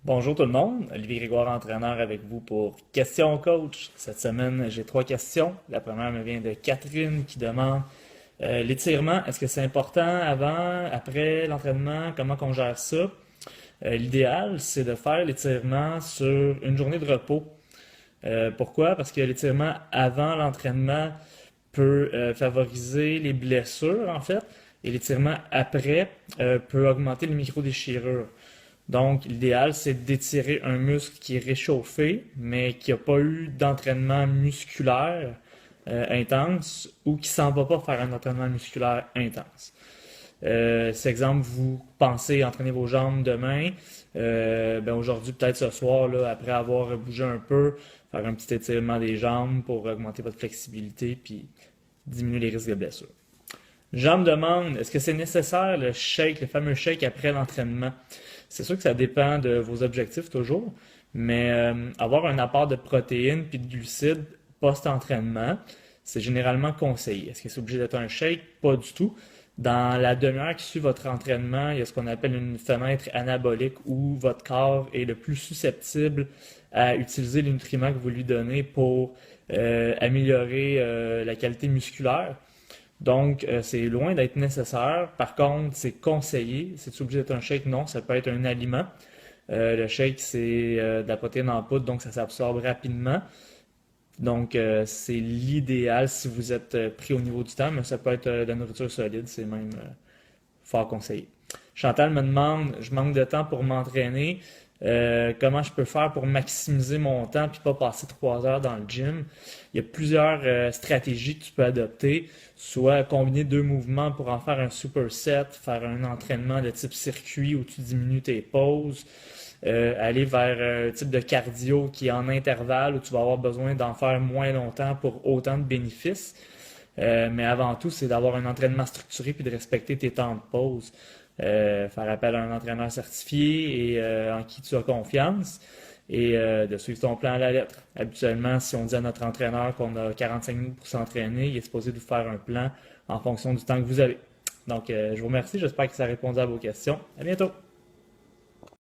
Bonjour tout le monde, Olivier Grégoire, entraîneur avec vous pour Question Coach. Cette semaine, j'ai trois questions. La première me vient de Catherine qui demande l'étirement, est-ce que c'est important avant, après l'entraînement, comment qu'on gère ça? L'idéal, c'est de faire l'étirement sur une journée de repos. Pourquoi? Parce que l'étirement avant l'entraînement peut favoriser les blessures, en fait, et l'étirement après peut augmenter les micro-déchirures. Donc, l'idéal, c'est d'étirer un muscle qui est réchauffé, mais qui n'a pas eu d'entraînement musculaire intense ou qui s'en va pas faire un entraînement musculaire intense. Si exemple, vous pensez entraîner vos jambes demain, ben aujourd'hui, peut-être ce soir, là, après avoir bougé un peu, faire un petit étirement des jambes pour augmenter votre flexibilité puis diminuer les risques de blessure. Jean me demande, est-ce que c'est nécessaire le shake, le fameux shake après l'entraînement? C'est sûr que ça dépend de vos objectifs toujours, mais avoir un apport de protéines puis de glucides post-entraînement, c'est généralement conseillé. Est-ce que c'est obligé d'être un shake? Pas du tout. Dans la demi-heure qui suit votre entraînement, il y a ce qu'on appelle une fenêtre anabolique où votre corps est le plus susceptible à utiliser les nutriments que vous lui donnez pour améliorer la qualité musculaire. Donc, c'est loin d'être nécessaire. Par contre, c'est conseillé. C'est obligé d'être un shake? Non, ça peut être un aliment. Le shake, c'est de la protéine en poudre, donc ça s'absorbe rapidement. Donc, c'est l'idéal si vous êtes pris au niveau du temps, mais ça peut être de la nourriture solide, c'est même fort conseillé. Chantal me demande, je manque de temps pour m'entraîner, comment je peux faire pour maximiser mon temps puis pas passer 3 heures dans le gym. Il y a plusieurs stratégies que tu peux adopter, soit combiner deux mouvements pour en faire un superset, faire un entraînement de type circuit où tu diminues tes pauses, aller vers un type de cardio qui est en intervalle où tu vas avoir besoin d'en faire moins longtemps pour autant de bénéfices. Mais avant tout, c'est d'avoir un entraînement structuré puis de respecter tes temps de pause. Faire appel à un entraîneur certifié et en qui tu as confiance et de suivre ton plan à la lettre. Habituellement, si on dit à notre entraîneur qu'on a 45 minutes pour s'entraîner, il est supposé de vous faire un plan en fonction du temps que vous avez. Donc, je vous remercie. J'espère que ça a répondu à vos questions. À bientôt!